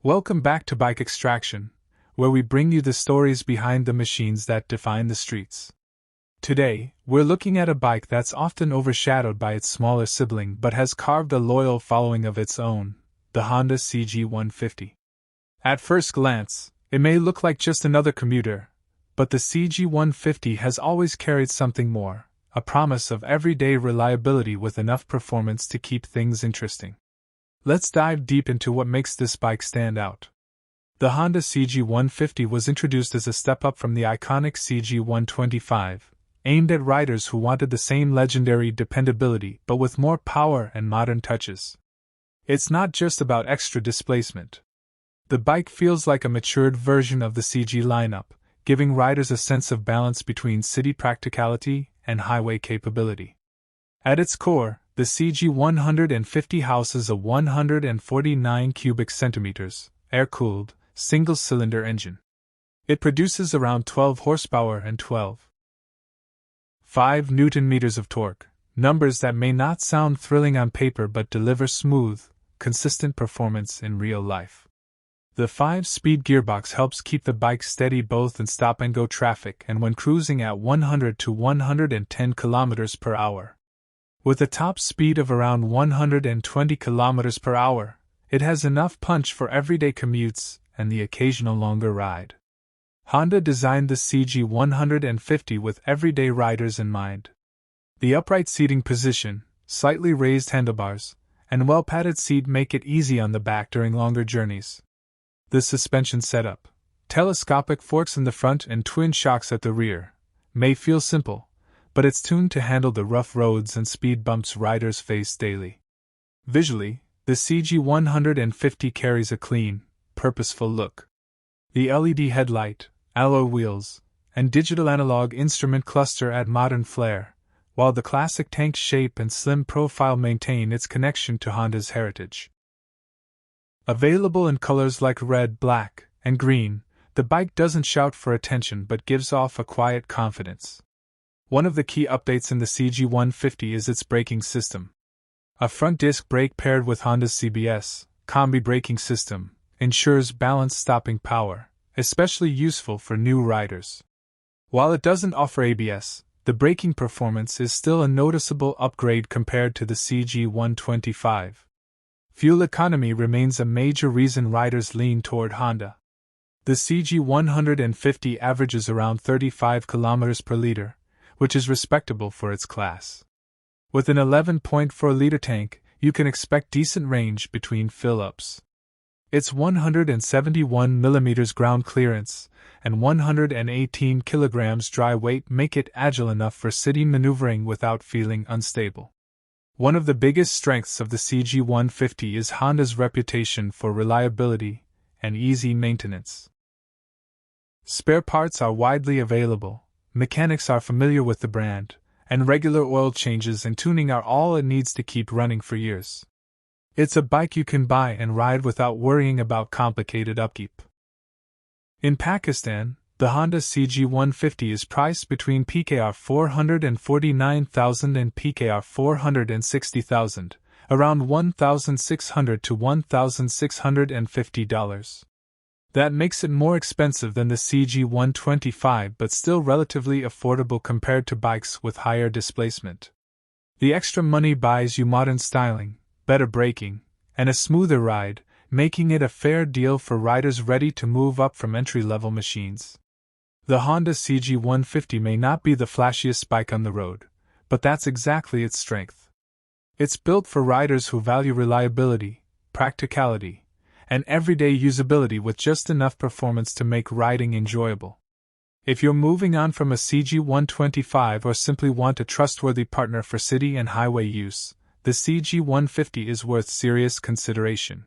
Welcome back to Bike Extraction, where we bring you the stories behind the machines that define the streets. Today, we're looking at a bike that's often overshadowed by its smaller sibling but has carved a loyal following of its own, the Honda CG150. At first glance, it may look like just another commuter, but the CG150 has always carried something more, a promise of everyday reliability with enough performance to keep things interesting. Let's dive deep into what makes this bike stand out. The Honda CG150 was introduced as a step up from the iconic CG125, aimed at riders who wanted the same legendary dependability but with more power and modern touches. It's not just about extra displacement. The bike feels like a matured version of the CG lineup, giving riders a sense of balance between city practicality and highway capability. At its core, the CG150 houses a 149 cubic centimeters, air-cooled, single-cylinder engine. It produces around 12 horsepower and 12.5 Newton-meters of torque, numbers that may not sound thrilling on paper but deliver smooth, consistent performance in real life. The 5-speed gearbox helps keep the bike steady both in stop-and-go traffic and when cruising at 100 to 110 km per hour. With a top speed of around 120 km per hour, it has enough punch for everyday commutes and the occasional longer ride. Honda designed the CG150 with everyday riders in mind. The upright seating position, slightly raised handlebars, and well-padded seat make it easy on the back during longer journeys. The suspension setup, telescopic forks in the front and twin shocks at the rear, may feel simple, but it's tuned to handle the rough roads and speed bumps riders face daily. Visually, the CG150 carries a clean, purposeful look. The LED headlight, alloy wheels, and digital analog instrument cluster add modern flair, while the classic tank shape and slim profile maintain its connection to Honda's heritage. Available in colors like red, black, and green, the bike doesn't shout for attention but gives off a quiet confidence. One of the key updates in the CG150 is its braking system. A front disc brake paired with Honda's CBS combi braking system ensures balanced stopping power, especially useful for new riders. While it doesn't offer ABS, the braking performance is still a noticeable upgrade compared to the CG125. Fuel economy remains a major reason riders lean toward Honda. The CG150 averages around 35 km per liter, which is respectable for its class. With an 11.4-liter tank, you can expect decent range between fill-ups. Its 171 mm ground clearance and 118 kg dry weight make it agile enough for city maneuvering without feeling unstable. One of the biggest strengths of the CG150 is Honda's reputation for reliability and easy maintenance. Spare parts are widely available, mechanics are familiar with the brand, and regular oil changes and tuning are all it needs to keep running for years. It's a bike you can buy and ride without worrying about complicated upkeep. In Pakistan, the Honda CG150 is priced between PKR 449,000 and PKR 460,000, around $1,600 to $1,650. That makes it more expensive than the CG125 but still relatively affordable compared to bikes with higher displacement. The extra money buys you modern styling, better braking, and a smoother ride, making it a fair deal for riders ready to move up from entry-level machines. The Honda CG150 may not be the flashiest bike on the road, but that's exactly its strength. It's built for riders who value reliability, practicality, and everyday usability with just enough performance to make riding enjoyable. If you're moving on from a CG125 or simply want a trustworthy partner for city and highway use, the CG150 is worth serious consideration.